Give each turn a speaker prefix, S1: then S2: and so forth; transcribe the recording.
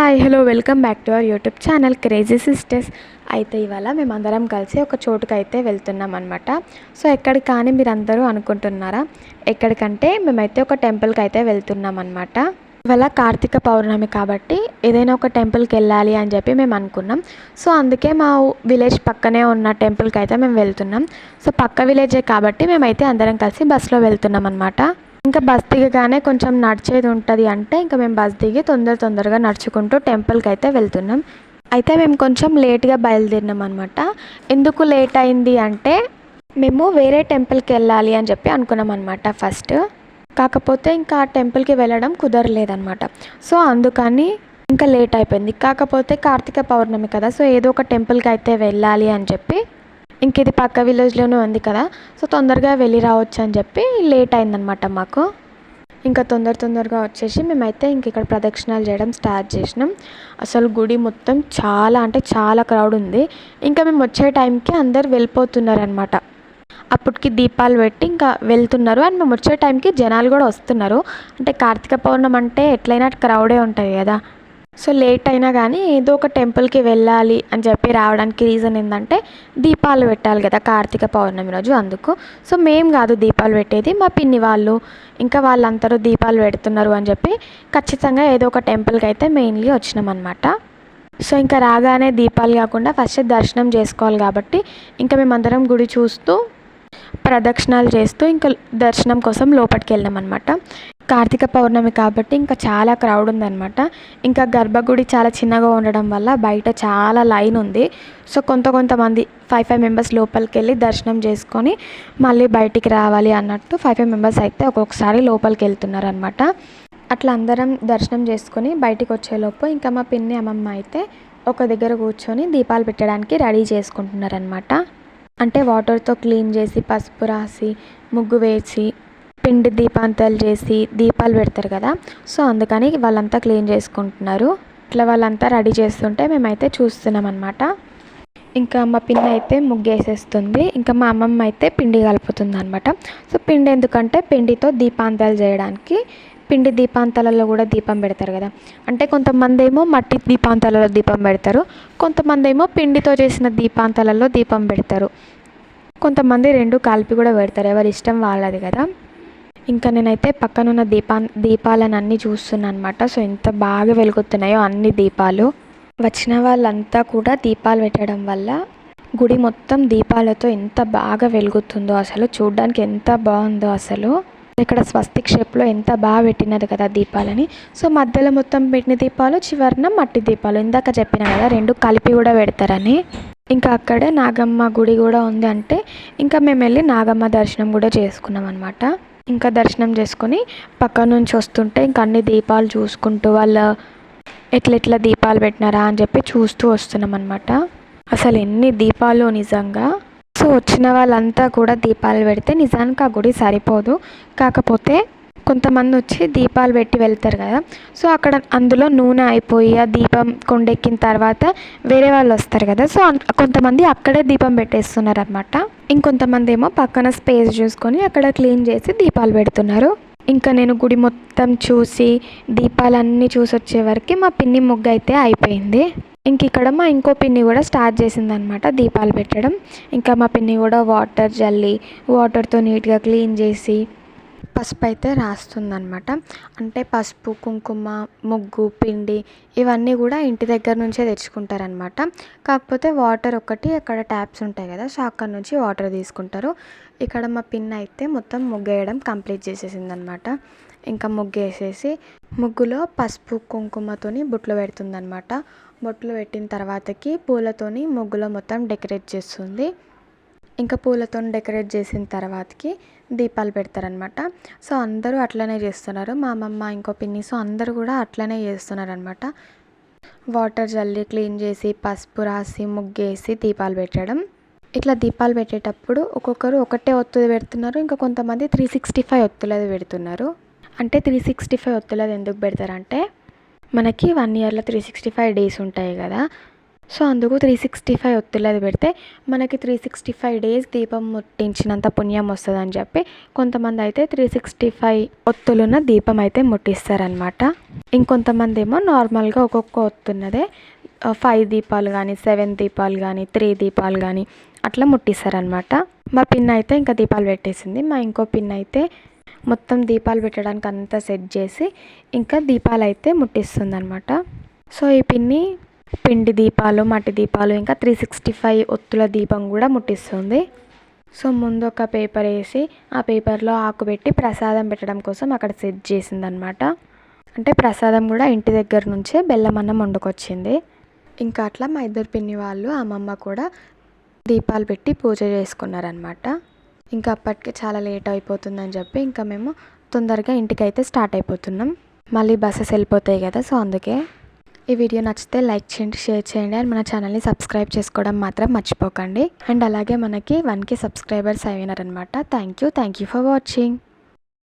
S1: Hi hello welcome back to our YouTube channel crazy sisters. అయితే ఇవాళ మేమందరం కలిసి ఒక చోటుకైతే వెళ్తున్నాం అనమాట. సో ఎక్కడికి కానీ మీరు అందరూ అనుకుంటున్నారా? ఎక్కడికంటే మేమైతే ఒక టెంపుల్కి అయితే వెళ్తున్నాం అనమాట. ఇవాళ కార్తీక పౌర్ణమి కాబట్టి ఏదైనా ఒక టెంపుల్కి వెళ్ళాలి అని చెప్పి మేము అనుకున్నాం. సో అందుకే మా విలేజ్ పక్కనే ఉన్న టెంపుల్కి అయితే మేము వెళ్తున్నాం. సో పక్క విలేజే కాబట్టి మేమైతే అందరం కలిసి బస్సులో వెళ్తున్నాం అనమాట. ఇంకా బస్ దిగగానే కొంచెం నడిచేది ఉంటుంది అంటే ఇంకా మేము బస్ దిగి తొందరగా నడుచుకుంటూ టెంపుల్కి అయితే వెళ్తున్నాం. అయితే మేము కొంచెం లేట్గా బయలుదేరినాం అనమాట. ఎందుకు లేట్ అయింది అంటే మేము వేరే టెంపుల్కి వెళ్ళాలి అని చెప్పి అనుకున్నాం అనమాట ఫస్ట్. కాకపోతే ఇంకా ఆ టెంపుల్కి వెళ్ళడం కుదరలేదన్నమాట. సో అందుకని ఇంకా లేట్ అయిపోయింది. కాకపోతే కార్తీక పౌర్ణమి కదా, సో ఏదో ఒక టెంపుల్కి అయితే వెళ్ళాలి అని చెప్పి ఇంక ఇది పక్క విలేజ్లోనే ఉంది కదా, సో తొందరగా వెళ్ళి రావచ్చు అని చెప్పి లేట్ అయిందనమాట మాకు. ఇంకా తొందరగా వచ్చేసి మేమైతే ఇంక ఇక్కడ ప్రదక్షిణాలు చేయడం స్టార్ట్ చేసినాం. అసలు గుడి మొత్తం చాలా అంటే చాలా క్రౌడ్ ఉంది. ఇంకా మేము వచ్చే టైంకి అందరు వెళ్ళిపోతున్నారనమాట. అప్పటికి దీపాలు పెట్టి ఇంకా వెళ్తున్నారు. అండ్ మేము వచ్చే టైంకి జనాలు కూడా వస్తున్నారు. అంటే కార్తీక పౌర్ణమి అంటే ఎట్లయినా క్రౌడే ఉంటుంది కదా. సో లేట్ అయినా కానీ ఏదో ఒక టెంపుల్కి వెళ్ళాలి అని చెప్పి రావడానికి రీజన్ ఏంటంటే దీపాలు పెట్టాలి కదా కార్తీక పౌర్ణమి రోజు, అందుకు. సో మేము కాదు దీపాలు పెట్టేది, మా పిన్ని వాళ్ళు ఇంకా వాళ్ళందరూ దీపాలు పెడుతున్నారు అని చెప్పి ఖచ్చితంగా ఏదో ఒక టెంపుల్కి అయితే మెయిన్లీ వచ్చినాం అనమాట. సో ఇంకా రాగానే దీపాలు కాకుండా ఫస్ట్ దర్శనం చేసుకోవాలి కాబట్టి ఇంకా మేమందరం గుడి చూస్తూ ప్రదక్షిణాలు చేస్తూ ఇంకా దర్శనం కోసం లోపలికి వెళ్ళాం అనమాట. కార్తీక పౌర్ణమి కాబట్టి ఇంకా చాలా క్రౌడ్ ఉందన్నమాట. ఇంకా గర్భగుడి చాలా చిన్నగా ఉండడం వల్ల బయట చాలా లైన్ ఉంది. సో కొంతమంది 5 మెంబర్స్ లోపలికి వెళ్ళి దర్శనం చేసుకొని మళ్ళీ బయటికి రావాలి అన్నట్టు 5 మెంబర్స్ అయితే ఒక్కొక్కసారి లోపలికి వెళ్తున్నారు అనమాట. అట్లా అందరం దర్శనం చేసుకొని బయటికి వచ్చేలోపు ఇంకా మా పిన్ని అమ్మమ్మ అయితే ఒక దగ్గర కూర్చొని దీపాలు పెట్టడానికి రెడీ చేసుకుంటున్నారనమాట. అంటే వాటర్తో క్లీన్ చేసి పసుపు రాసి ముగ్గు వేసి పిండి దీపాంతాలు చేసి దీపాలు పెడతారు కదా, సో అందుకని వాళ్ళంతా క్లీన్ చేసుకుంటున్నారు. ఇట్లా వాళ్ళంతా రెడీ చేస్తుంటే మేమైతే చూస్తున్నాం అనమాట. ఇంకా మా పిన్ని అయితే ముగ్గు వేసేస్తుంది, ఇంకా మా అమ్మమ్మ అయితే పిండి కలుపుతుంది అనమాట. సో పిండి ఎందుకంటే పిండితో దీపాంతాలు చేయడానికి. పిండి దీపాంతాలలో కూడా దీపం పెడతారు కదా, అంటే కొంతమంది ఏమో మట్టి దీపాంతాలలో దీపం పెడతారు, కొంతమంది ఏమో పిండితో చేసిన దీపాంతాలలో దీపం పెడతారు, కొంతమంది రెండు కలిపి కూడా పెడతారు, ఎవరి ఇష్టం వాళ్ళది కదా. ఇంకా నేనైతే పక్కనున్న దీపాలను అన్నీ చూస్తున్నాను అనమాట. సో ఎంత బాగా వెలుగుతున్నాయో అన్ని దీపాలు. వచ్చిన వాళ్ళంతా కూడా దీపాలు పెట్టడం వల్ల గుడి మొత్తం దీపాలతో ఎంత బాగా వెలుగుతుందో, అసలు చూడ్డానికి ఎంత బాగుందో అసలు. ఇక్కడ స్వస్తిక్ షేప్లో ఎంత బాగా పెట్టినది కదా దీపాలని. సో మధ్యలో మొత్తం పెట్టిన దీపాలు, చివరిన మట్టి దీపాలు. ఇందాక చెప్పిన కదా రెండు కలిపి కూడా పెడతారని. ఇంకా అక్కడే నాగమ్మ గుడి కూడా ఉంది. అంటే ఇంకా మేము వెళ్ళి నాగమ్మ దర్శనం కూడా చేసుకున్నాం అనమాట. ఇంకా దర్శనం చేసుకొని పక్క నుంచి వస్తుంటే ఇంకా అన్ని దీపాలు చూసుకుంటూ వాళ్ళ ఎట్లెట్లా దీపాలు పెట్టినారా అని చెప్పి చూస్తూ వస్తున్నాం అనమాట. అసలు ఎన్ని దీపాలు నిజంగా. సో వచ్చిన వాళ్ళంతా కూడా దీపాలు పెడితే నిజానికి ఆ గుడి సరిపోదు. కాకపోతే కొంతమంది వచ్చి దీపాలు పెట్టి వెళ్తారు కదా, సో అక్కడ అందులో నూనె అయిపోయి ఆ దీపం కొండెక్కిన తర్వాత వేరే వాళ్ళు వస్తారు కదా, సో కొంతమంది అక్కడే దీపం పెట్టేస్తున్నారు అనమాట. ఇంకొంతమంది ఏమో పక్కన స్పేస్ చూసుకొని అక్కడ క్లీన్ చేసి దీపాలు పెడుతున్నారు. ఇంకా నేను గుడి మొత్తం చూసి దీపాలన్నీ చూసి వచ్చే వరకు మా పిన్ని ముగ్గు అయితే అయిపోయింది. ఇంక ఇక్కడ మా ఇంకో పిన్ని కూడా స్టార్ట్ చేసిందనమాట దీపాలు పెట్టడం. ఇంకా మా పిన్ని కూడా వాటర్ జల్లి వాటర్తో నీట్గా క్లీన్ చేసి పసుపు అయితే రాస్తుందనమాట. అంటే పసుపు కుంకుమ ముగ్గు పిండి ఇవన్నీ కూడా ఇంటి దగ్గర నుంచే తెచ్చుకుంటారనమాట. కాకపోతే వాటర్ ఒకటి అక్కడ ట్యాప్స్ ఉంటాయి కదా, సో అక్కడ నుంచి వాటర్ తీసుకుంటారు. ఇక్కడ మా పిన్ అయితే మొత్తం ముగ్గు వేయడం కంప్లీట్ చేసేసిందనమాట. ఇంకా ముగ్గు వేసేసి ముగ్గులో పసుపు కుంకుమతోని బొట్లు పెడుతుందనమాట. బొట్లు పెట్టిన తర్వాతకి పూలతోని ముగ్గులో మొత్తం డెకరేట్ చేస్తుంది. ఇంకా పూలతో డెకరేట్ చేసిన తర్వాతకి దీపాలు పెడతారనమాట. సో అందరూ అట్లనే చేస్తున్నారు, మా అమ్మమ్మ ఇంకో పిన్ని, సో అందరూ కూడా అట్లనే చేస్తున్నారనమాట. వాటర్ జల్లి క్లీన్ చేసి పసుపు రాసి ముగ్గేసి దీపాలు పెట్టడం. ఇట్లా దీపాలు పెట్టేటప్పుడు ఒక్కొక్కరు ఒకటే ఒత్తుది పెడుతున్నారు, ఇంకా కొంతమంది 365 ఒత్తులది పెడుతున్నారు. అంటే 365 ఒత్తులది ఎందుకు పెడతారంటే మనకి 1 ఇయర్లో 365 డేస్ ఉంటాయి కదా, సో అందుకు 365 ఒత్తులది పెడితే మనకి 365 డేస్ దీపం ముట్టించినంత పుణ్యం వస్తుందని చెప్పి కొంతమంది అయితే 365 ఒత్తులున్న దీపం అయితే ముట్టిస్తారనమాట. ఇంకొంతమంది ఏమో నార్మల్గా ఒక్కొక్క ఒత్తున్నదే 5 దీపాలు కానీ 7 దీపాలు కానీ 3 దీపాలు కానీ అట్లా ముట్టిస్తారనమాట. మా పిన్ అయితే ఇంకా దీపాలు పెట్టేసింది. మా ఇంకో పిన్ అయితే మొత్తం దీపాలు పెట్టడానికి అంతా సెట్ చేసి ఇంకా దీపాలు అయితే ముట్టిస్తుంది అనమాట. సో ఈ పిన్ని పిండి దీపాలు, మట్టి దీపాలు, ఇంకా 365 ఒత్తుల దీపం కూడా ముట్టిస్తుంది. సో ముందు ఒక పేపర్ వేసి ఆ పేపర్లో ఆకు పెట్టి ప్రసాదం పెట్టడం కోసం అక్కడ సెట్ చేసిందనమాట. అంటే ప్రసాదం కూడా ఇంటి దగ్గర నుంచే బెల్లం అన్నం వండుకొచ్చింది. ఇంకా అట్లా మా ఇద్దరు పిన్ని వాళ్ళు అమ్మమ్మ కూడా దీపాలు పెట్టి పూజ చేసుకున్నారనమాట. ఇంకా అప్పటికే చాలా లేట్ అయిపోతుందని చెప్పి ఇంకా మేము తొందరగా ఇంటికైతే స్టార్ట్ అయిపోతున్నాం. మళ్ళీ బస్సెస్ వెళ్ళిపోతాయి కదా, సో అందుకే. ఈ వీడియో నచ్చితే లైక్ చేయండి, షేర్ చేయండి అండ్ మన ఛానల్ని సబ్స్క్రైబ్ చేసుకోవడం మాత్రం మర్చిపోకండి. అండ్ అలాగే మనకి 1K సబ్స్క్రైబర్స్ అయినారనమాట. Thank you for watching.